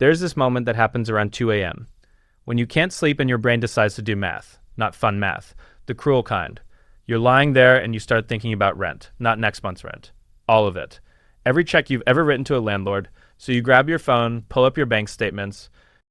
There's this moment that happens around 2 a.m. when you can't sleep and your brain decides to do math, not fun math, the cruel kind. You're lying there and you start thinking about rent, not next month's rent. All of it. Every check you've ever written to a landlord. So you grab your phone, pull up your bank statements,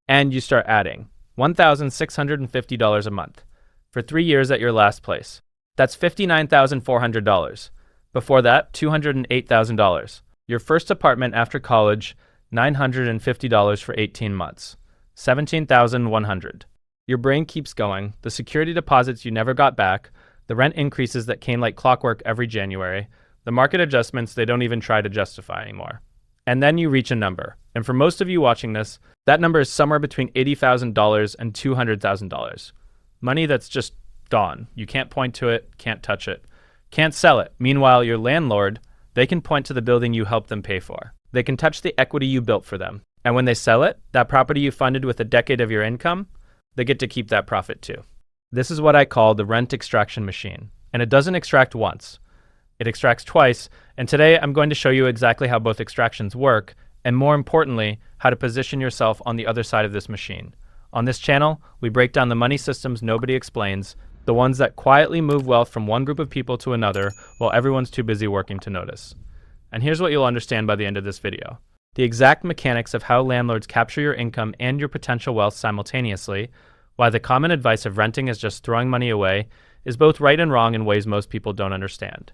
and you start adding $1,650 a month for 3 years at your last place. That's $59,400. Before that, $208,000. Your first apartment after college, $950 for 18 months. $17,100. Your brain keeps going, the security deposits you never got back, the rent increases that came like clockwork every January, the market adjustments they don't even try to justify anymore. And then you reach a number. And for most of you watching this, that number is somewhere between $80,000 and $200,000. Money that's just gone. You can't point to it, can't touch it, can't sell it. Meanwhile, your landlord, they can point to the building you helped them pay for. They can touch the equity you built for them. And when they sell it, that property you funded with a decade of your income, they get to keep that profit too. This is what I call the rent extraction machine. And it doesn't extract once. It extracts twice. And today I'm going to show you exactly how both extractions work, and more importantly, how to position yourself on the other side of this machine. On this channel, we break down the money systems nobody explains, the ones that quietly move wealth from one group of people to another while everyone's too busy working to notice. And here's what you'll understand by the end of this video. The exact mechanics of how landlords capture your income and your potential wealth simultaneously, why the common advice of renting is just throwing money away, is both right and wrong in ways most people don't understand.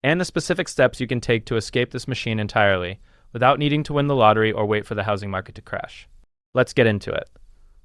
And the specific steps you can take to escape this machine entirely, without needing to win the lottery or wait for the housing market to crash. Let's get into it.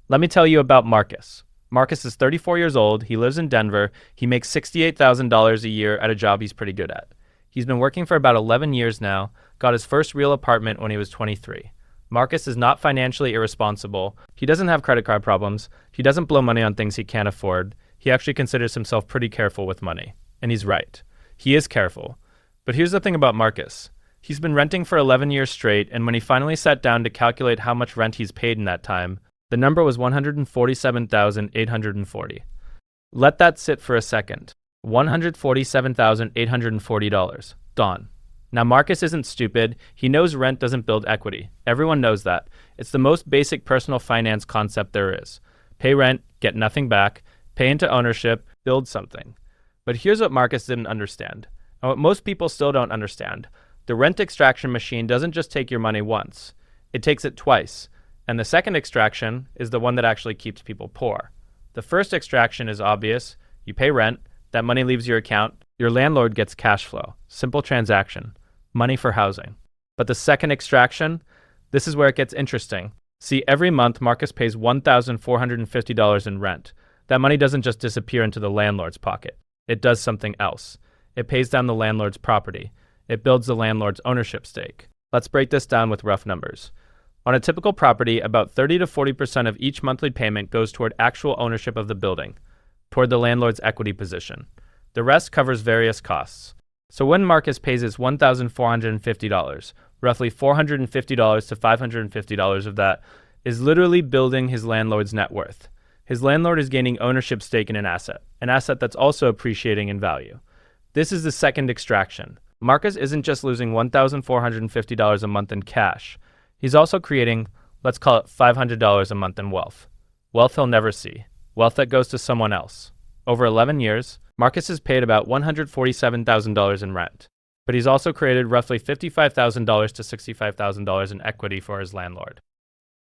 Let me tell you about Marcus. Marcus is 34 years old, he lives in Denver, he makes $68,000 a year at a job he's pretty good at. He's been working for about 11 years now, got his first real apartment when he was 23. Marcus is not financially irresponsible, he doesn't have credit card problems, he doesn't blow money on things he can't afford, he actually considers himself pretty careful with money. And he's right. He is careful. But here's the thing about Marcus. He's been renting for 11 years straight, and when he finally sat down to calculate how much rent he's paid in that time, the number was $147,840. Let that sit for a second. $147,840. Gone. Now Marcus isn't stupid. He knows rent doesn't build equity. Everyone knows that. It's the most basic personal finance concept there is. Pay rent, get nothing back, pay into ownership, build something. But here's what Marcus didn't understand, and what most people still don't understand. The rent extraction machine doesn't just take your money once. It takes it twice. And the second extraction is the one that actually keeps people poor. The first extraction is obvious. You pay rent, that money leaves your account, your landlord gets cash flow. Simple transaction. Money for housing. But the second extraction, this is where it gets interesting. See, every month Marcus pays $1,450 in rent. That money doesn't just disappear into the landlord's pocket. It does something else. It pays down the landlord's property. It builds the landlord's ownership stake. Let's break this down with rough numbers. On a typical property, about 30 to 40% of each monthly payment goes toward actual ownership of the building, toward the landlord's equity position. The rest covers various costs. So when Marcus pays his $1,450, roughly $450 to $550 of that is literally building his landlord's net worth. His landlord is gaining ownership stake in an asset that's also appreciating in value. This is the second extraction. Marcus isn't just losing $1,450 a month in cash. He's also creating, let's call it $500 a month in wealth. Wealth he'll never see. Wealth that goes to someone else. Over 11 years, Marcus has paid about $147,000 in rent, but he's also created roughly $55,000 to $65,000 in equity for his landlord.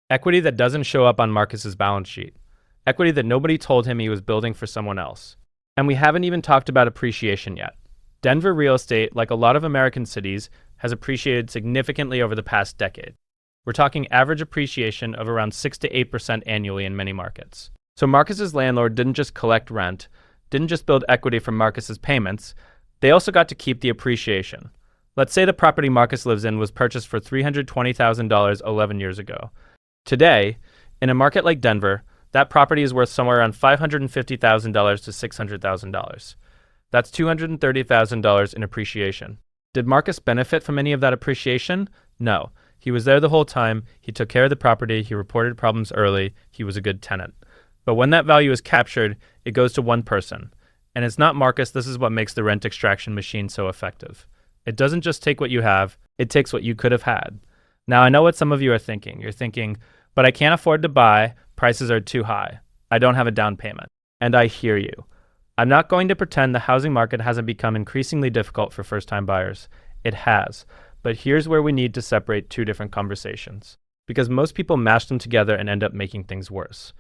Equity that doesn't show up on Marcus's balance sheet. Equity that nobody told him he was building for someone else. And we haven't even talked about appreciation yet. Denver real estate, like a lot of American cities, has appreciated significantly over the past decade. We're talking average appreciation of around 6 to 8% annually in many markets. So Marcus's landlord didn't just collect rent, didn't just build equity from Marcus's payments, they also got to keep the appreciation. Let's say the property Marcus lives in was purchased for $320,000 11 years ago. Today, in a market like Denver, that property is worth somewhere around $550,000 to $600,000. That's $230,000 in appreciation. Did Marcus benefit from any of that appreciation? No. He was there the whole time, he took care of the property, he reported problems early, he was a good tenant. But when that value is captured, it goes to one person. And it's not Marcus, this is what makes the rent extraction machine so effective. It doesn't just take what you have, it takes what you could have had. Now I know what some of you are thinking. You're thinking, But I can't afford to buy, prices are too high. I don't have a down payment. And I hear you. I'm not going to pretend the housing market hasn't become increasingly difficult for first-time buyers. It has. But here's where we need to separate two different conversations, because most people mash them together and end up making things worse.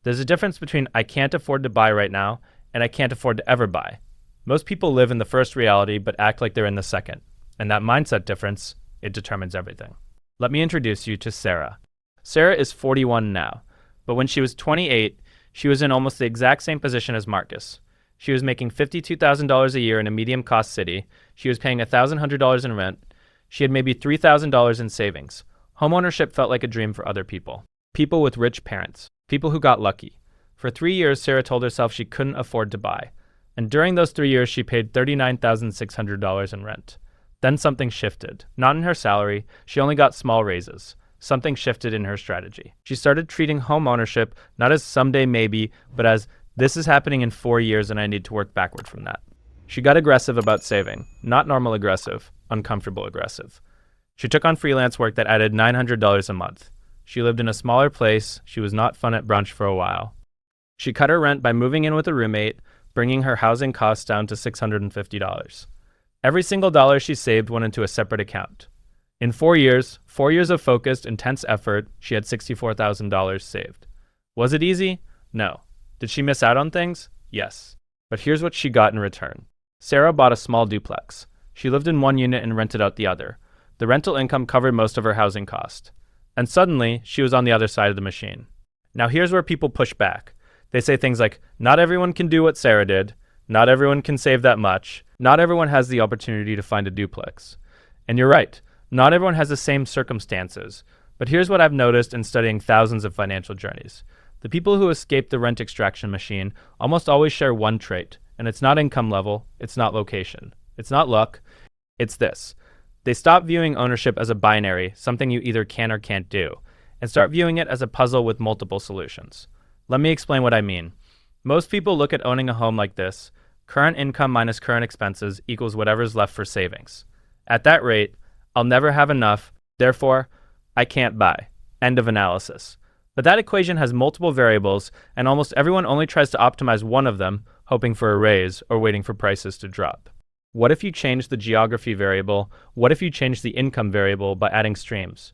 There's a difference between I can't afford to buy right now and I can't afford to ever buy. Most people live in the first reality but act like they're in the second. And that mindset difference, it determines everything. Let me introduce you to Sarah. Sarah is 41 now, but when she was 28, she was in almost the exact same position as Marcus. She was making $52,000 a year in a medium-cost city. She was paying $1,100 in rent. She had maybe $3,000 in savings. Homeownership felt like a dream for other people. People with rich parents. People who got lucky. For 3 years, Sarah told herself she couldn't afford to buy. And during those 3 years, she paid $39,600 in rent. Then something shifted. Not in her salary. She only got small raises. Something shifted in her strategy. She started treating home ownership not as someday maybe, but as this is happening in 4 years and I need to work backward from that. She got aggressive about saving. Not normal aggressive, uncomfortable aggressive. She took on freelance work that added $900 a month. She lived in a smaller place. She was not fun at brunch for a while. She cut her rent by moving in with a roommate, bringing her housing costs down to $650. Every single dollar she saved went into a separate account. In 4 years of focused, intense effort, she had $64,000 saved. Was it easy? No. Did she miss out on things? Yes. But here's what she got in return. Sarah bought a small duplex. She lived in one unit and rented out the other. The rental income covered most of her housing cost. And suddenly, she was on the other side of the machine. Now here's where people push back. They say things like, not everyone can do what Sarah did. Not everyone can save that much. Not everyone has the opportunity to find a duplex. And you're right. Not everyone has the same circumstances. But here's what I've noticed in studying thousands of financial journeys. The people who escape the rent extraction machine almost always share one trait, and it's not income level, it's not location, it's not luck, it's this. They stop viewing ownership as a binary, something you either can or can't do, and start viewing it as a puzzle with multiple solutions. Let me explain what I mean. Most people look at owning a home like this: current income minus current expenses equals whatever's left for savings. At that rate, I'll never have enough, therefore, I can't buy. End of analysis. But that equation has multiple variables, and almost everyone only tries to optimize one of them, hoping for a raise or waiting for prices to drop. What if you change the geography variable? What if you change the income variable by adding streams?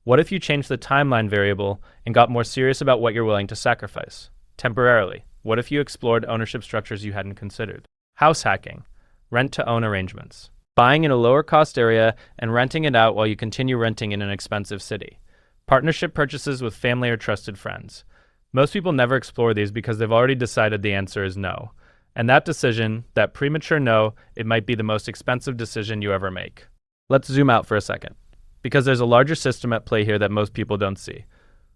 What if you change the timeline variable and got more serious about what you're willing to sacrifice? Temporarily. What if you explored ownership structures you hadn't considered? House hacking. Rent-to-own arrangements. Buying in a lower-cost area and renting it out while you continue renting in an expensive city. Partnership purchases with family or trusted friends. Most people never explore these because they've already decided the answer is no. And that decision, that premature no, it might be the most expensive decision you ever make. Let's zoom out for a second, because there's a larger system at play here that most people don't see.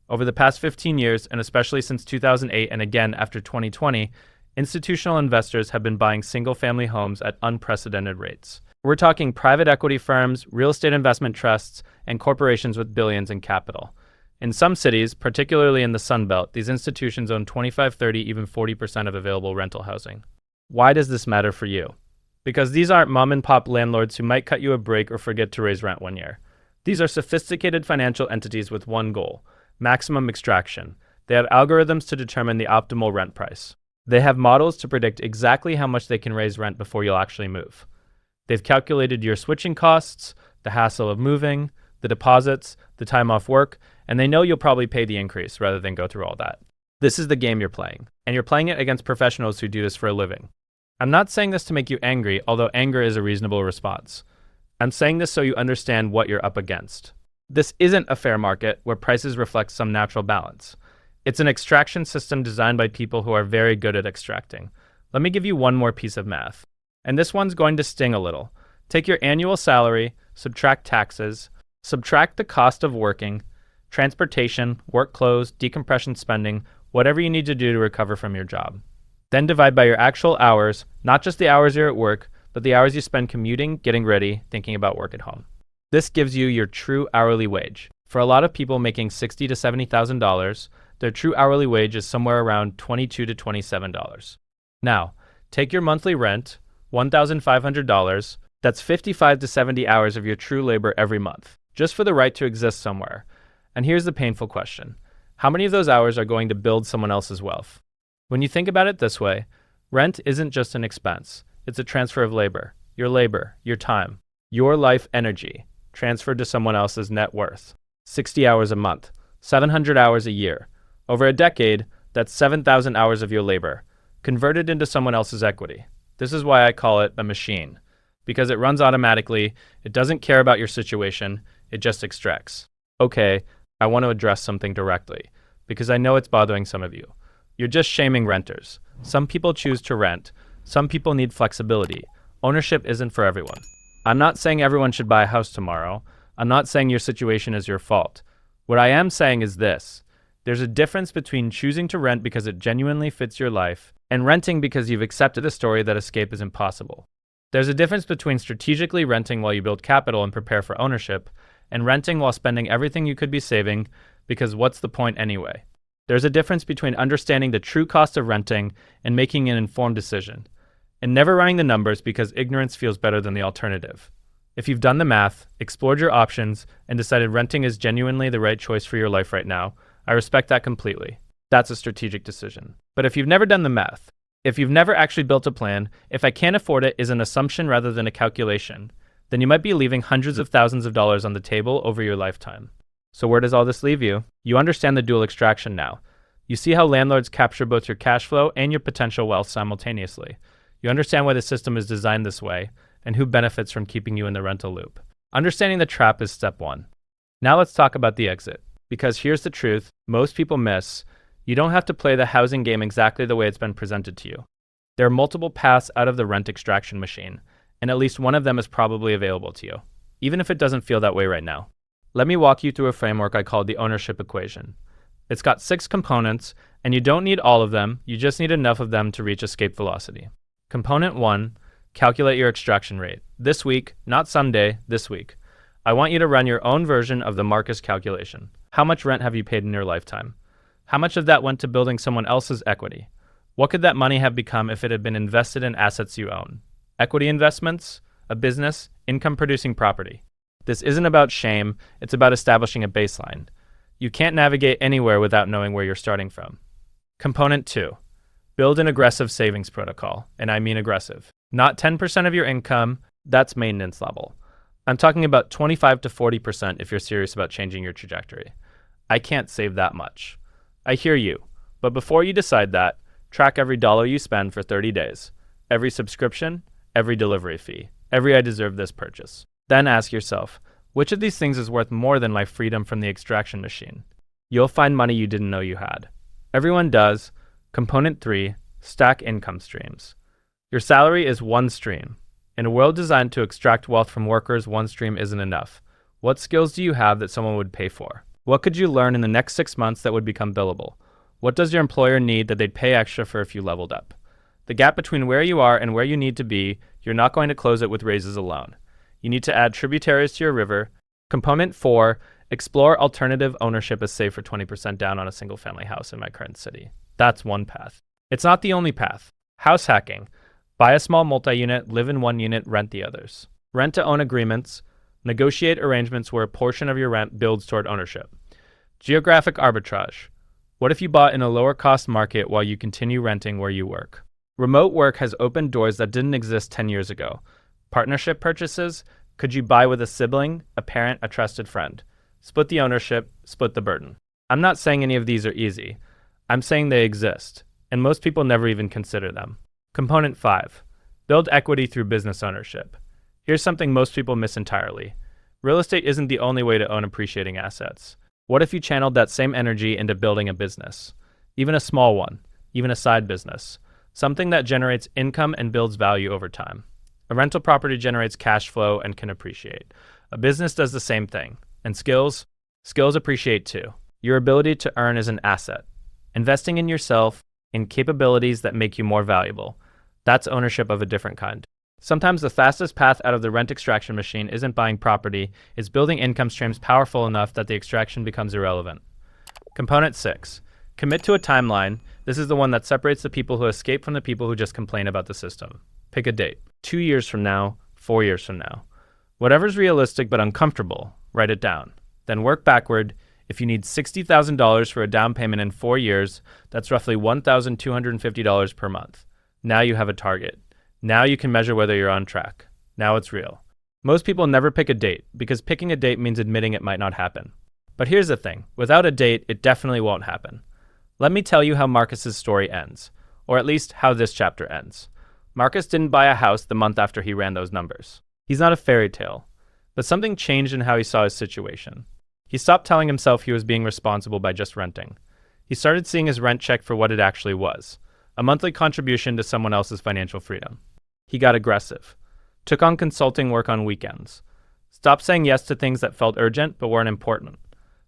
Over the past 15 years, and especially since 2008 and again after 2020, institutional investors have been buying single-family homes at unprecedented rates. We're talking private equity firms, real estate investment trusts, and corporations with billions in capital. In some cities, particularly in the Sun Belt, these institutions own 25, 30, even 40% of available rental housing. Why does this matter for you? Because these aren't mom and pop landlords who might cut you a break or forget to raise rent one year. These are sophisticated financial entities with one goal: maximum extraction. They have algorithms to determine the optimal rent price. They have models to predict exactly how much they can raise rent before you'll actually move. They've calculated your switching costs, the hassle of moving, the deposits, the time off work, and they know you'll probably pay the increase rather than go through all that. This is the game you're playing, and you're playing it against professionals who do this for a living. I'm not saying this to make you angry, although anger is a reasonable response. I'm saying this so you understand what you're up against. This isn't a fair market where prices reflect some natural balance. It's an extraction system designed by people who are very good at extracting. Let me give you one more piece of math. And this one's going to sting a little. Take your annual salary, subtract taxes, subtract the cost of working, transportation, work clothes, decompression spending, whatever you need to do to recover from your job. Then divide by your actual hours, not just the hours you're at work, but the hours you spend commuting, getting ready, thinking about work at home. This gives you your true hourly wage. For a lot of people making $60,000 to $70,000, their true hourly wage is somewhere around $22 to $27. Now, take your monthly rent, $1,500, that's 55 to 70 hours of your true labor every month, just for the right to exist somewhere. And here's the painful question. How many of those hours are going to build someone else's wealth? When you think about it this way, rent isn't just an expense. It's a transfer of labor, your time, your life energy, transferred to someone else's net worth. 60 hours a month, 700 hours a year. Over a decade, that's 7,000 hours of your labor, converted into someone else's equity. This is why I call it a machine, because it runs automatically, it doesn't care about your situation, it just extracts. Okay, I want to address something directly, because I know it's bothering some of you. You're just shaming renters. Some people choose to rent. Some people need flexibility. Ownership isn't for everyone. I'm not saying everyone should buy a house tomorrow. I'm not saying your situation is your fault. What I am saying is this. There's a difference between choosing to rent because it genuinely fits your life and renting because you've accepted a story that escape is impossible. There's a difference between strategically renting while you build capital and prepare for ownership and renting while spending everything you could be saving because what's the point anyway? There's a difference between understanding the true cost of renting and making an informed decision, and never running the numbers because ignorance feels better than the alternative. If you've done the math, explored your options, and decided renting is genuinely the right choice for your life right now, I respect that completely. That's a strategic decision. But if you've never done the math, if you've never actually built a plan, if I can't afford it is an assumption rather than a calculation, then you might be leaving hundreds of thousands of dollars on the table over your lifetime. So where does all this leave you? You understand the dual extraction now. You see how landlords capture both your cash flow and your potential wealth simultaneously. You understand why the system is designed this way and who benefits from keeping you in the rental loop. Understanding the trap is step one. Now let's talk about the exit. Because here's the truth most people miss. You don't have to play the housing game exactly the way it's been presented to you. There are multiple paths out of the rent extraction machine, and at least one of them is probably available to you, even if it doesn't feel that way right now. Let me walk you through a framework I call the ownership equation. It's got 6 components, and you don't need all of them, you just need enough of them to reach escape velocity. Component 1, calculate your extraction rate. This week, not someday, this week. I want you to run your own version of the Marcus calculation. How much rent have you paid in your lifetime? How much of that went to building someone else's equity? What could that money have become if it had been invested in assets you own? Equity investments, a business, income-producing property. This isn't about shame, it's about establishing a baseline. You can't navigate anywhere without knowing where you're starting from. Component 2. Build an aggressive savings protocol, and I mean aggressive. Not 10% of your income, that's maintenance level. I'm talking about 25 to 40% if you're serious about changing your trajectory. I can't save that much. I hear you, but before you decide that, track every dollar you spend for 30 days. Every subscription, every delivery fee, every I deserve this purchase. Then ask yourself, which of these things is worth more than my freedom from the extraction machine? You'll find money you didn't know you had. Everyone does. Component 3, stack income streams. Your salary is one stream. In a world designed to extract wealth from workers, one stream isn't enough. What skills do you have that someone would pay for? What could you learn in the next 6 months that would become billable? What does your employer need that they'd pay extra for if you leveled up? The gap between where you are and where you need to be, you're not going to close it with raises alone. You need to add tributaries to your river. Component 4, explore alternative ownership as save for 20% down on a single family house in my current city. That's one path. It's not the only path. House hacking. Buy a small multi-unit, live in one unit, rent the others. Rent-to-own agreements. Negotiate arrangements where a portion of your rent builds toward ownership. Geographic arbitrage. What if you bought in a lower-cost market while you continue renting where you work? Remote work has opened doors that didn't exist 10 years ago. Partnership purchases. Could you buy with a sibling, a parent, a trusted friend? Split the ownership, split the burden. I'm not saying any of these are easy. I'm saying they exist, and most people never even consider them. Component 5. Build equity through business ownership. Here's something most people miss entirely. Real estate isn't the only way to own appreciating assets. What if you channeled that same energy into building a business? Even a small one, even a side business. Something that generates income and builds value over time. A rental property generates cash flow and can appreciate. A business does the same thing. And skills appreciate too. Your ability to earn is an asset. Investing in yourself, in capabilities that make you more valuable. That's ownership of a different kind. Sometimes the fastest path out of the rent extraction machine isn't buying property, it's building income streams powerful enough that the extraction becomes irrelevant. Component 6. Commit to a timeline. This is the one that separates the people who escape from the people who just complain about the system. Pick a date. 2 years from now, 4 years from now. Whatever's realistic but uncomfortable, write it down. Then work backward. If you need $60,000 for a down payment in 4 years, that's roughly $1,250 per month. Now you have a target. Now you can measure whether you're on track. Now it's real. Most people never pick a date because picking a date means admitting it might not happen. But here's the thing, without a date, it definitely won't happen. Let me tell you how Marcus's story ends, or at least how this chapter ends. Marcus didn't buy a house the month after he ran those numbers. He's not a fairy tale, but something changed in how he saw his situation. He stopped telling himself he was being responsible by just renting. He started seeing his rent check for what it actually was, a monthly contribution to someone else's financial freedom. He got aggressive, took on consulting work on weekends, stopped saying yes to things that felt urgent but weren't important,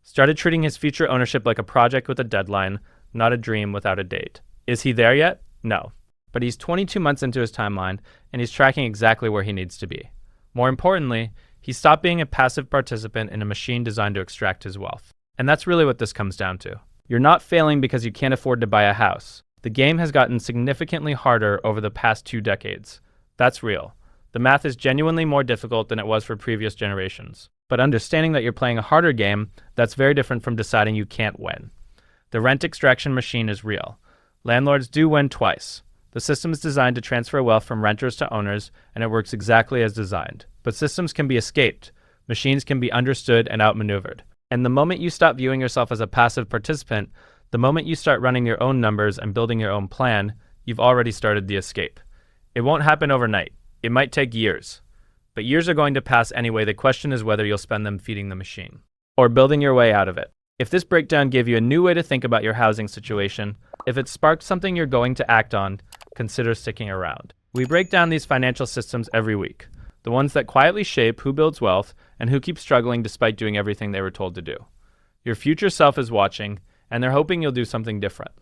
started treating his future ownership like a project with a deadline, not a dream without a date. Is he there yet? No. But he's 22 months into his timeline, and he's tracking exactly where he needs to be. More importantly, he stopped being a passive participant in a machine designed to extract his wealth. And that's really what this comes down to. You're not failing because you can't afford to buy a house. The game has gotten significantly harder over the past 2 decades. That's real. The math is genuinely more difficult than it was for previous generations. But understanding that you're playing a harder game, that's very different from deciding you can't win. The rent extraction machine is real. Landlords do win twice. The system is designed to transfer wealth from renters to owners, and it works exactly as designed. But systems can be escaped. Machines can be understood and outmaneuvered. And the moment you stop viewing yourself as a passive participant, the moment you start running your own numbers and building your own plan, you've already started the escape. It won't happen overnight. It might take years. But years are going to pass anyway. The question is whether you'll spend them feeding the machine or building your way out of it. If this breakdown gave you a new way to think about your housing situation, if it sparked something you're going to act on, consider sticking around. We break down these financial systems every week, the ones that quietly shape who builds wealth and who keeps struggling despite doing everything they were told to do. Your future self is watching, and they're hoping you'll do something different.